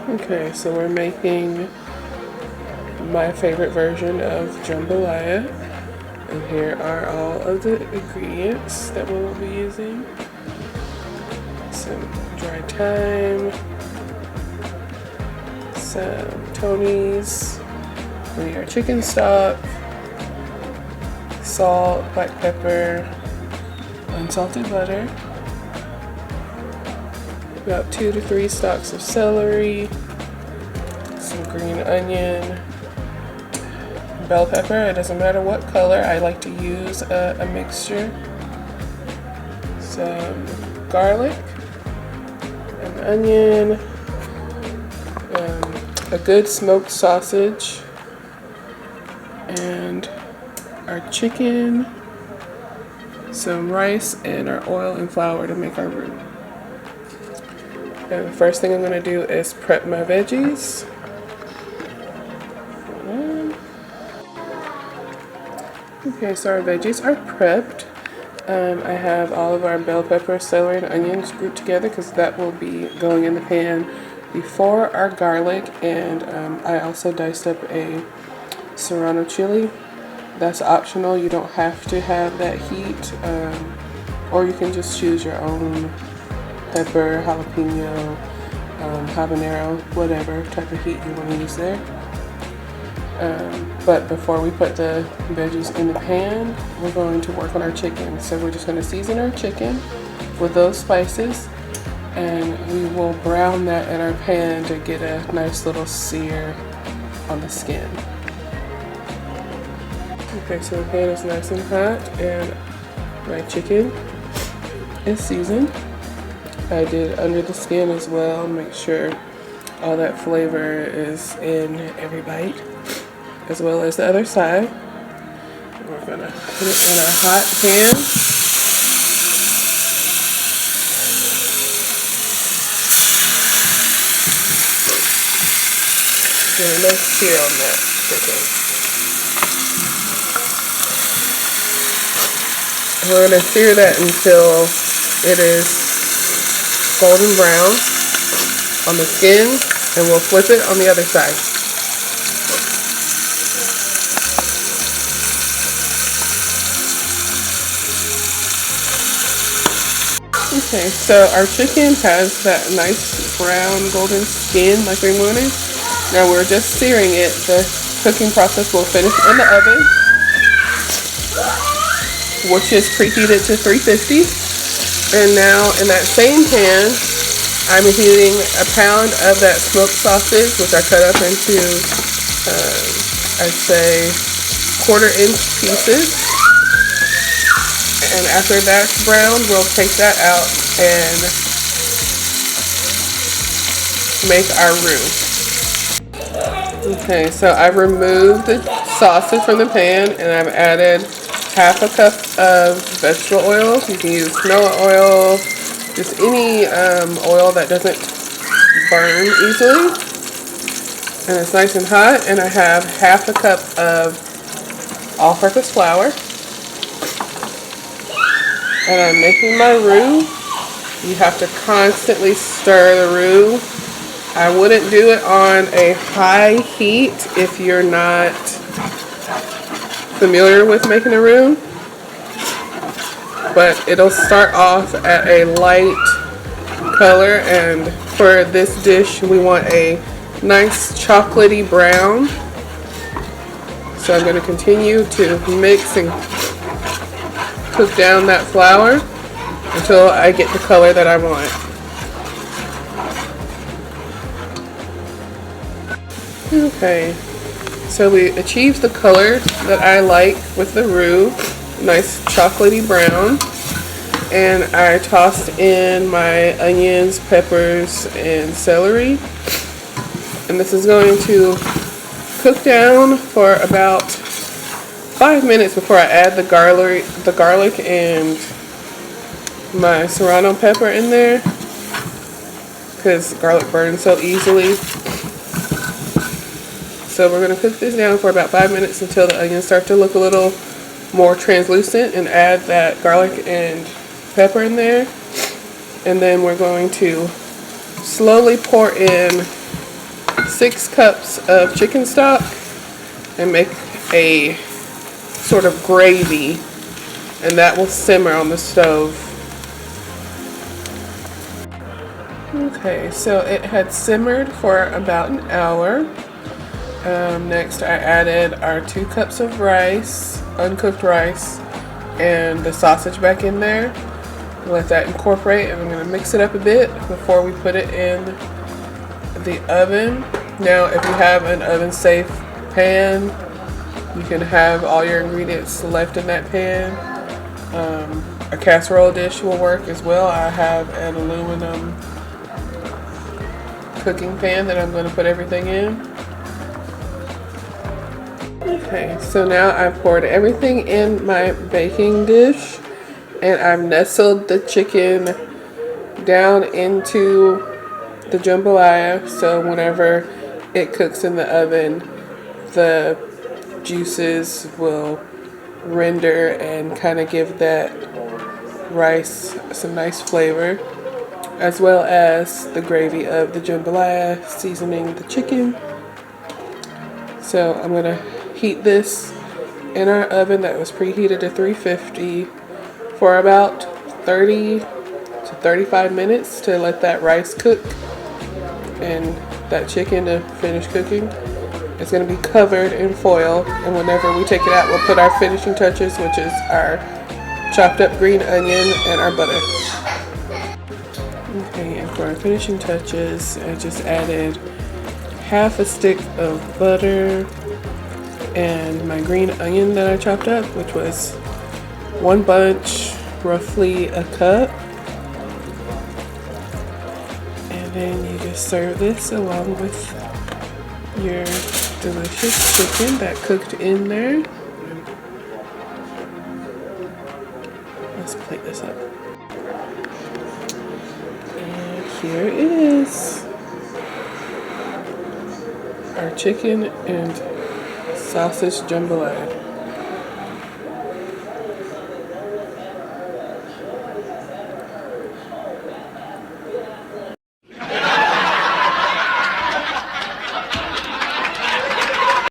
Okay, so we're making my favorite version of jambalaya. And here are all of the ingredients that we will be using. Some dried thyme, some Tony's, we need our chicken stock, salt, black pepper, unsalted butter, about 2 to 3 stalks of celery, some green onion, bell pepper. It doesn't matter what color. I like to use a mixture. Some garlic, an onion, a good smoked sausage, and our chicken, some rice, and our oil and flour to make our roux. And the first thing I'm going to do is prep my veggies. Okay, so our veggies are prepped. I have all of our bell pepper, celery, and onions grouped together because that will be going in the pan before our garlic. And I also diced up a serrano chili. That's optional. You don't have to have that heat, or you can just choose your own pepper, jalapeno, habanero, whatever type of heat you want to use there. But before we put the veggies in the pan, we're going to work on our chicken. So we're just going to season our chicken with those spices, and we will brown that in our pan to get a nice little sear on the skin. Okay, so the pan is nice and hot, and my chicken is seasoned. I did under the skin as well, make sure all that flavor is in every bite, as well as the other side. We're gonna put it in a hot pan. Get a nice sear on that chicken. We're gonna sear that until it is golden brown on the skin, and we'll flip it on the other side. Okay, so our chicken has that nice brown golden skin like we wanted. Now we're just searing it. The cooking process will finish in the oven, which is preheated to 350. And now in that same pan, I'm heating a pound of that smoked sausage, which I cut up into, I'd say, 1/4-inch pieces. And after that's browned, we'll take that out and make our roux. Okay, so I've removed the sausage from the pan, and I've added 1/2 cup of vegetable oil. You can use canola oil, just any oil that doesn't burn easily. And it's nice and hot, and I have 1/2 cup of all-purpose flour. And I'm making my roux. You have to constantly stir the roux. I wouldn't do it on a high heat if you're not familiar with making a roux, but it'll start off at a light color, and for this dish we want a nice chocolatey brown. So I'm going to continue to mix and cook down that flour until I get the color that I want. Okay, so we achieved the color that I like with the roux, nice chocolatey brown, and I tossed in my onions, peppers, and celery, and this is going to cook down for about 5 minutes before I add the garlic and my serrano pepper in there, because garlic burns so easily. So we're going to cook this down for about 5 minutes until the onions start to look a little more translucent, and add that garlic and pepper in there. And then we're going to slowly pour in 6 cups of chicken stock and make a sort of gravy, and that will simmer on the stove. Okay, so it had simmered for about an hour. Next I added our 2 cups of rice, uncooked rice, and the sausage back in there. Let that incorporate, and I'm going to mix it up a bit before we put it in the oven. Now if you have an oven safe pan, you can have all your ingredients left in that pan. A casserole dish will work as well. I have an aluminum cooking pan that I'm going to put everything in. Okay, so now I've poured everything in my baking dish, and I've nestled the chicken down into the jambalaya, so whenever it cooks in the oven, the juices will render and kind of give that rice some nice flavor, as well as the gravy of the jambalaya seasoning the chicken. So I'm going to heat this in our oven that was preheated to 350 for about 30 to 35 minutes to let that rice cook and that chicken to finish cooking. It's going to be covered in foil, and whenever we take it out, we'll put our finishing touches, which is our chopped up green onion and our butter. Okay, and for our finishing touches, I just added half a stick of butter and my green onion that I chopped up, which was 1 bunch, roughly a cup. And then you just serve this along with your delicious chicken that cooked in there. Let's plate this up. And here it is. Our chicken and sausage jambalaya.